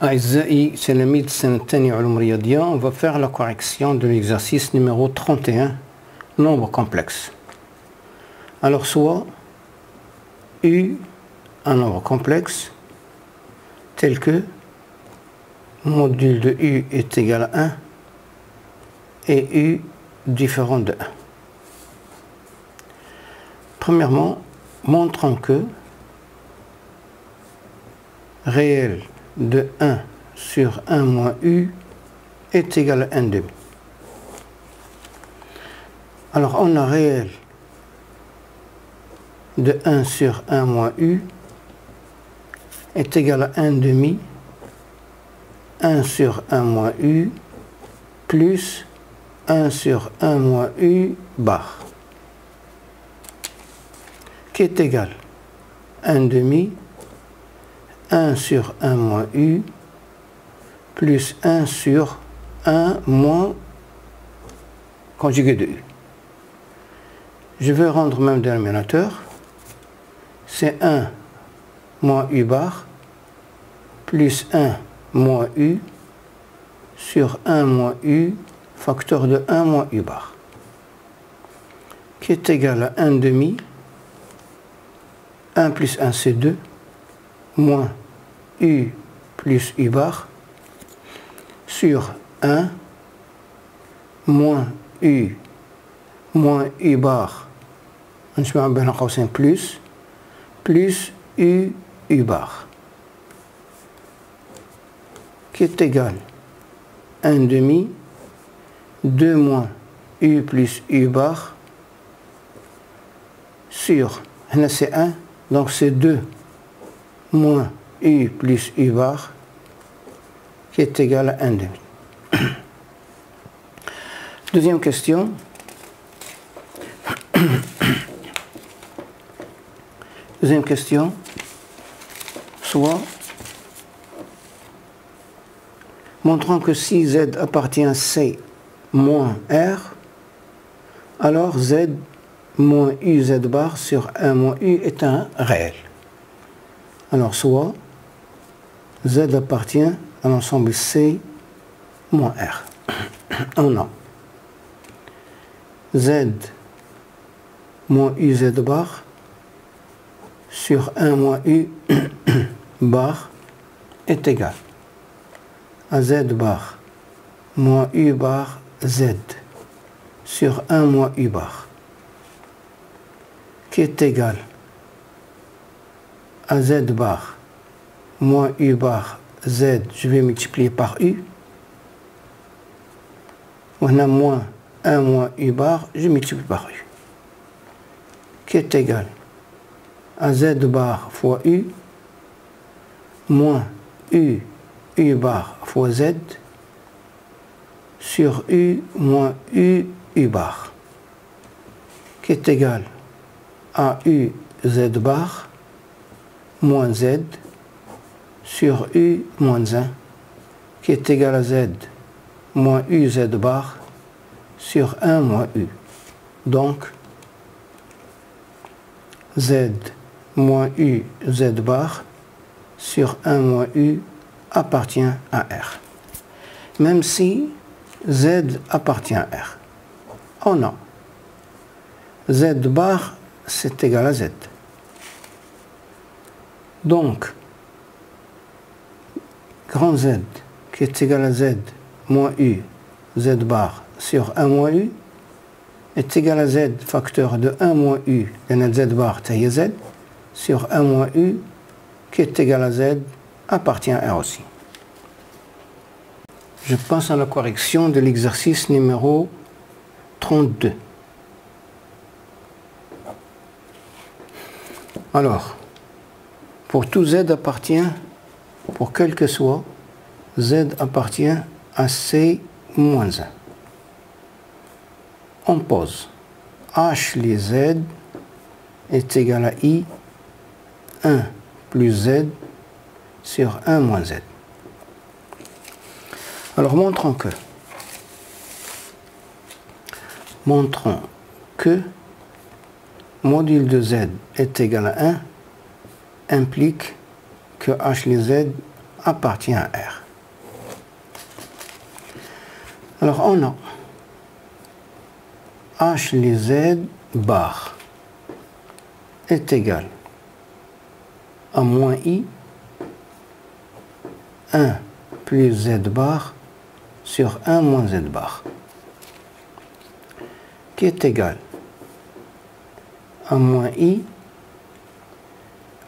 أعزائي تلاميذ السنة الثانية علوم رياضية, on va faire la correction de l'exercice numéro 31, nombre complexe. Alors soit U, un nombre complexe, tel que module de U est égal à 1 et U différent de 1. Premièrement, montrons que réel de 1 sur 1 moins U est égal à 1 demi. Alors on a réel de 1 sur 1 moins U est égal à 1 demi 1 sur 1 moins U plus 1 sur 1 moins U bar, qui est égal à 1 demi 1 sur 1 moins U plus 1 sur 1 moins conjugué de U. Je vais rendre même dénominateur. C'est 1 moins U bar plus 1 moins U sur 1 moins U facteur de 1 moins U bar, qui est égal à 1 demi 1 plus 1 c'est 2 moins U plus U bar sur 1 moins U bar plus U bar, qui est égal à 1 demi 2 moins U plus U bar sur, là c'est 1, donc c'est 2 moins U plus U bar, qui est égal à 1 demi. Deuxième question. Deuxième question. Soit, montrons que si Z appartient à C moins R, alors Z moins UZ bar sur 1 moins U est un réel. Alors soit Z appartient à l'ensemble C moins R. On a Z moins UZ bar sur 1 moins U bar est égal à Z bar moins U bar Z sur 1 moins U bar, qui est égal à Z bar moins U bar Z, je vais multiplier par U. On a moins 1 moins U bar, je multiplie par U, qui est égal à Z bar fois U moins U bar fois Z sur U moins U bar, qui est égal à U Z bar moins Z sur U moins 1, qui est égal à Z moins U Z bar sur 1 moins U. Donc, Z moins U Z bar sur 1 moins U appartient à R. Même si Z appartient à R. Oh non. Z bar, c'est égal à Z. Donc, grand Z, qui est égal à Z moins U Z bar sur 1 moins U, est égal à Z facteur de 1 moins U, Z bar taille Z, sur 1 moins U, qui est égal à Z, appartient à R aussi. Je passe à la correction de l'exercice numéro 32. Alors, pour tout Z appartient, pour quel que soit, Z appartient à C moins 1. On pose H les Z est égal à I 1 plus Z sur 1 moins Z. Alors montrons que module de Z est égal à 1 implique que H les Z appartient à R. Alors on a H les Z bar est égal à moins I 1 plus Z bar sur 1 moins Z bar, qui est égal à moins I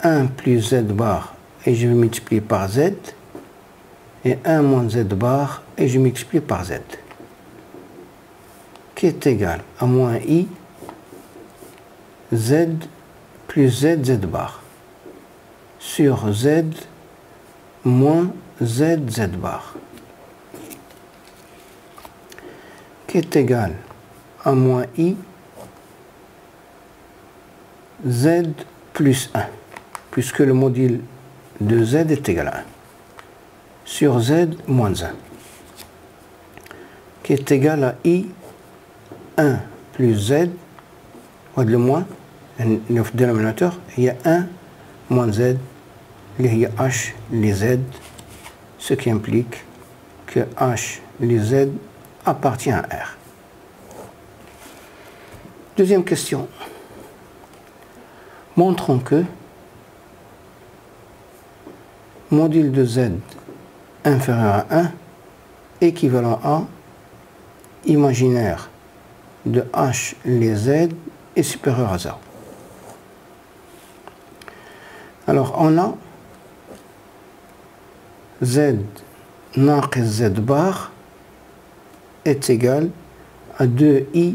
1 plus Z bar et je multiplie par Z, et 1 moins Z bar et je multiplie par Z, qui est égal à moins I Z plus Z, Z bar sur Z moins Z, Z bar, qui est égal à moins I Z plus 1, puisque le module de Z est égal à 1, sur Z moins 1, qui est égal à I 1 plus Z, ou le moins, le dénominateur, il y a 1 moins Z, il y a H les Z, ce qui implique que H les Z appartient à R. Deuxième question. Montrons que module de Z inférieur à 1 équivalent à imaginaire de H les Z est supérieur à 0. Alors on a Z ناقص Z bar est égal à 2i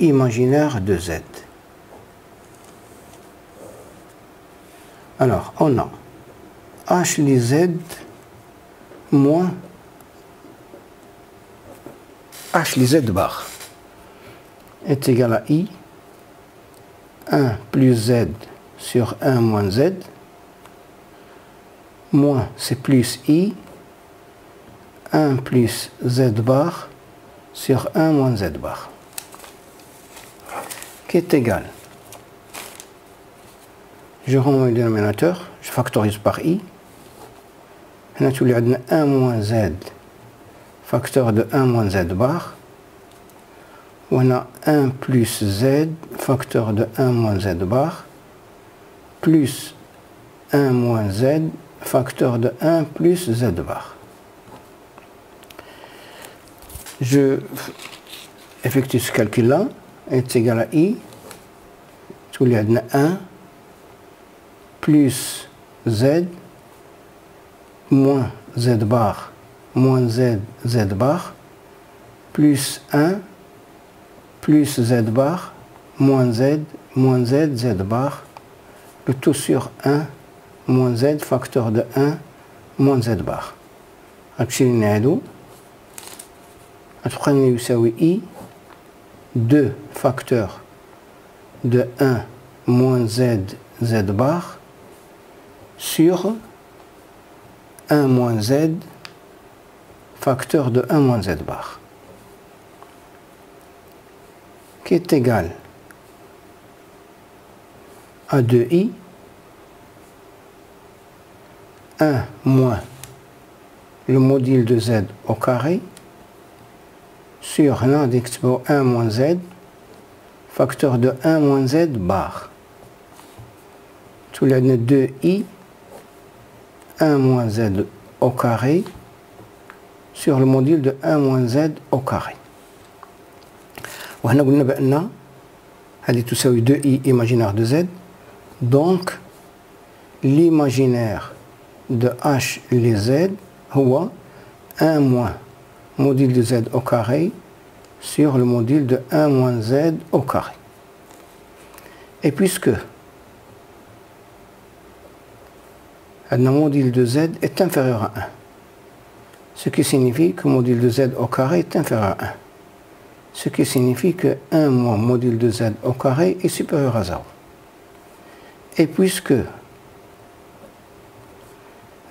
imaginaire de Z. Alors on a H les Z moins H les Z bar est égal à I 1 plus Z sur 1 moins Z, moins c'est plus I 1 plus Z bar sur 1 moins Z bar, qui est égal, je rends le dénominateur, je factorise par I, on a tous les 1 moins Z facteur de 1 moins Z bar, on a 1 plus Z facteur de 1 moins Z bar, plus 1 moins Z facteur de 1 plus Z bar. Je effectue ce calcul-là, est égal à I, tous les 1 plus Z moins Z bar moins Z, Z bar, plus 1 plus Z bar moins Z, Z bar, le tout sur 1 moins Z facteur de 1 moins Z bar. هتشيل هادو هتبقى لنا يساوي I 2 facteur de 1 moins Z, Z bar sur 1 moins Z facteur de 1 moins Z bar, qui est égal à 2i 1 moins le module de Z au carré sur 1 moins Z facteur de 1 moins Z bar. Tout le 2i 1 moins Z au carré sur le module de 1 moins Z au carré. وهنا قلنا بأن هذه تساوي 2i imaginaire de Z, donc l'imaginaire de H les Z هو 1 moins module de Z au carré sur le module de 1 moins Z au carré. Et puisque le module de Z est inférieur à 1, ce qui signifie que le module de Z au carré est inférieur à 1, ce qui signifie que 1 moins module de Z au carré est supérieur à 0. Et puisque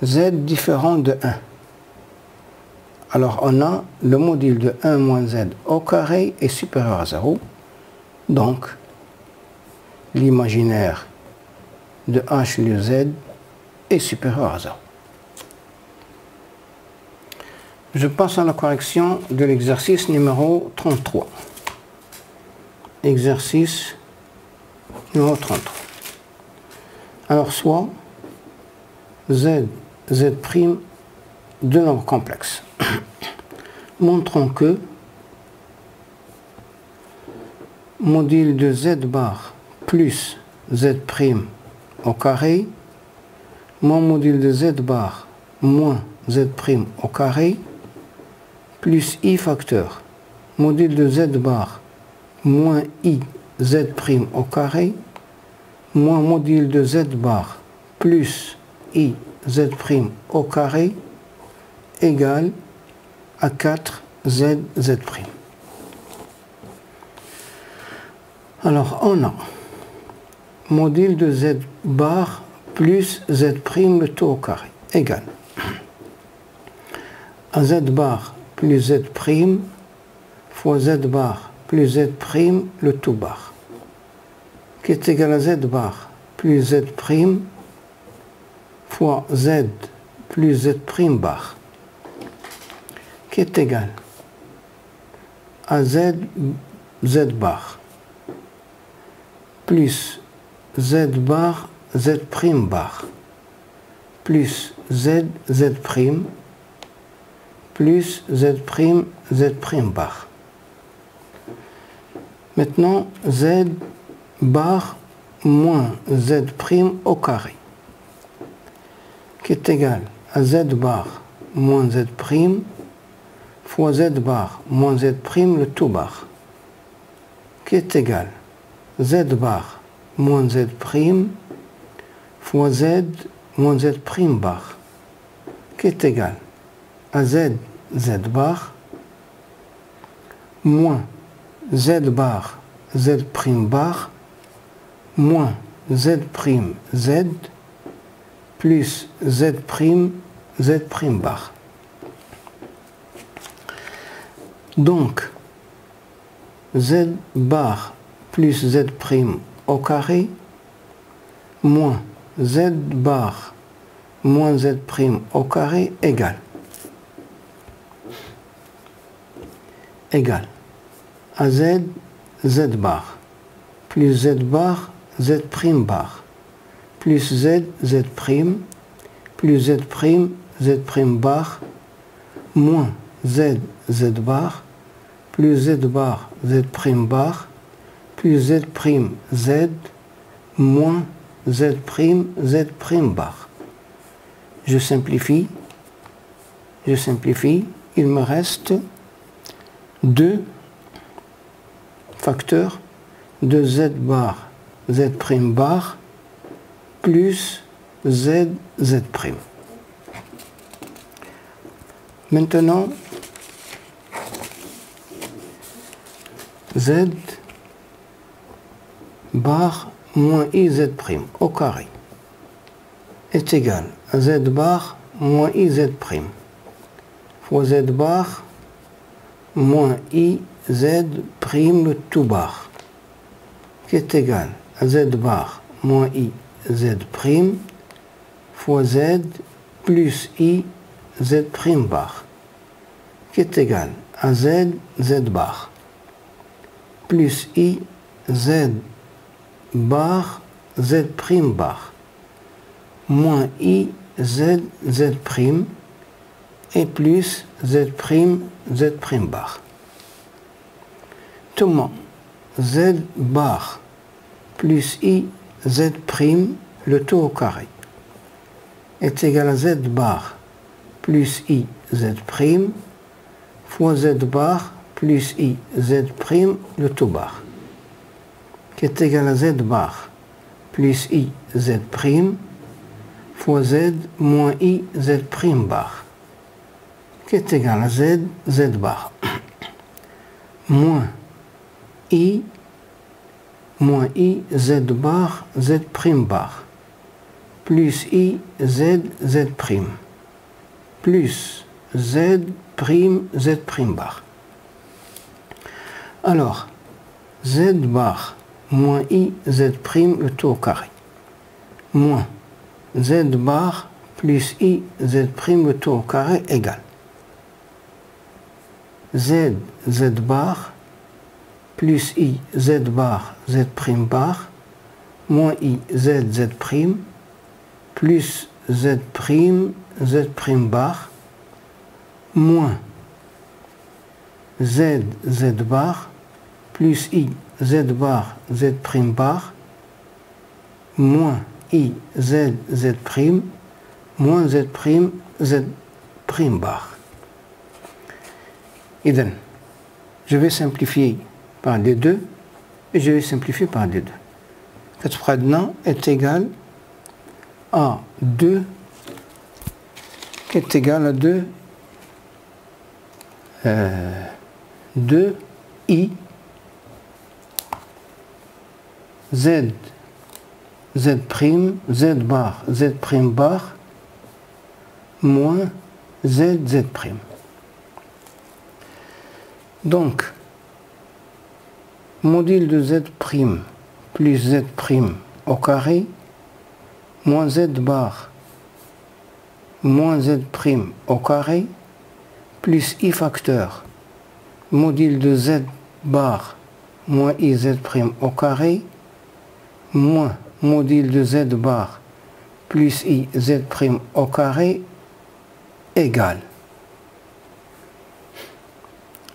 Z différent de 1, alors on a le module de 1 moins Z au carré est supérieur à 0, donc l'imaginaire de H le Z est supérieur à 0. je passe à la correction de l'exercice numéro 33. Exercice numéro 33. Alors, soit z, z' de nombre complexe. Montrons que module de z bar plus z' au carré, moins module de z bar moins z' au carré, plus i facteur, module de z bar moins i z' au carré, moins module de z bar plus i z' au carré, égale à 4 z, z'. Alors, on a module de z bar plus z' le tout au carré, égale à z bar plus z' fois z bar plus z' le tout bar, qui est égal à z bar plus z' fois z plus z' bar, qui est égal à z, z bar plus z bar, z' bar plus z, z' plus z', z' bar. Maintenant, z bar moins z' au carré, qui est égal à z bar moins z' fois z bar moins z' le tout bar, qui est égal z bar moins z' fois z moins z' bar, qui est égal à z, z bar moins z bar, z' bar moins z', z plus z', z' bar. Donc, z bar plus z' au carré moins z bar moins z' au carré égale à z, z bar plus z bar, z' bar plus z, z' plus z', z' bar moins z, z bar plus z bar, z' bar plus z', z moins z', z' bar. Je simplifie, il me reste 2 facteurs de z bar, z' bar plus z, z'. Maintenant, z bar moins iz' au carré est égal à z bar moins iz' fois z bar moins iz' le tout bar, qui est égal à z bar moins iz' fois z plus iz' bar, qui est égal à z, z bar plus i z bar, z' bar moins i z, z' et plus z', z' bar. Comment z bar plus i z' le tout au carré est égal à z bar plus i z' fois z bar plus i z' le tout bar, qui est égal à z bar plus i z' fois z moins i z' bar, qui est égal à z, z bar moins i z bar, z' bar plus i z, z' plus z', z' bar. Alors, z bar moins i z' le tout au carré moins z bar plus i z' le tout au carré égale z, z bar, plus i, z bar, z prime bar, moins i, z, z prime, plus z prime, z prime bar, moins z, z bar, plus i, z bar, z prime bar, moins i, z, z prime, moins z prime, z prime bar. Et donc, je vais simplifier par les deux et je vais simplifier par les deux. Cette phrase est égale à 2, qui est égal à 2 i z, z prime, z bar, z prime bar, moins z, z prime. Donc, module de z prime plus z prime au carré, moins z bar, moins z prime au carré, plus i facteur, module de z bar, moins i z prime au carré, moins module de z bar, plus i z prime au carré, égale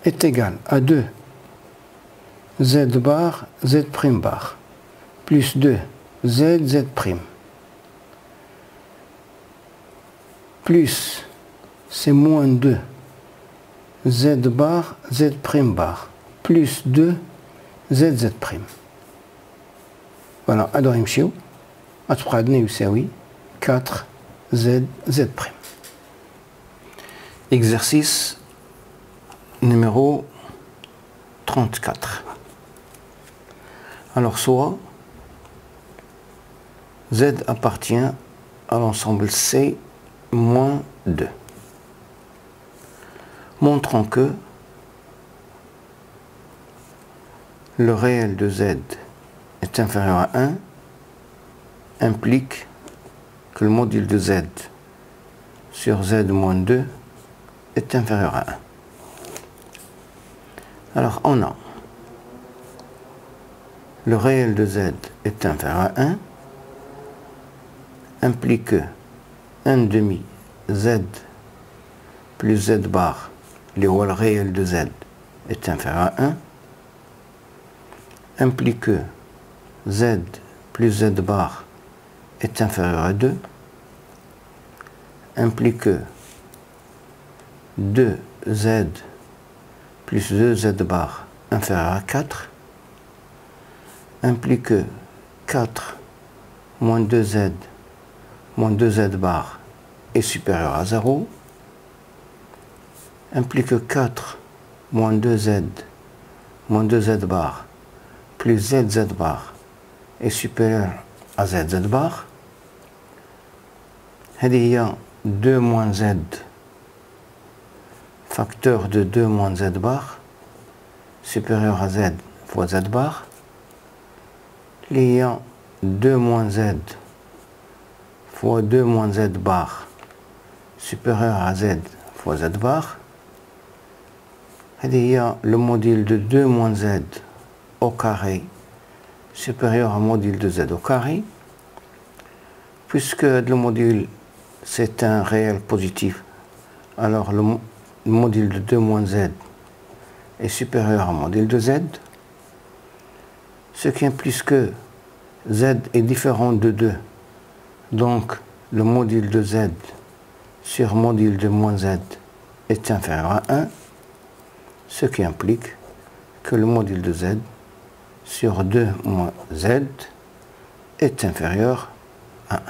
est égal à 2 z bar, z prime bar, plus 2 z, z prime, plus, c'est moins 2 z bar, z prime bar, plus 2 z, z prime. Voilà, alors يمشيو غتبقى يساوي 4 z, z prime. Exercice numéro 34. Alors soit z appartient à l'ensemble C moins 2. Montrons que le réel de z est inférieur à 1 implique que le module de z sur z moins 2 est inférieur à 1. Alors on a le réel de z est inférieur à 1 implique que 1 demi z plus z bar, le réel de z est inférieur à 1 implique que z plus z bar est inférieur à 2 implique que 2z plus 2z bar inférieur à 4 implique que 4 moins 2z moins 2z bar est supérieur à 0 implique que 4 moins 2z moins 2z bar plus zz bar est supérieur à zz bar. Il y a 2 moins z facteur de 2 moins z bar supérieur à z fois z bar. Il y a 2 moins z fois 2 moins z bar supérieur à z fois z bar. Il y a le module de 2 moins z au carré supérieur au module de z au carré. Puisque le module c'est un réel positif, alors le module de 2 moins z est supérieur au module de z, ce qui implique que z est différent de 2. Donc le module de z sur module de moins z est inférieur à 1, ce qui implique que le module de z sur 2 moins z est inférieur à 1.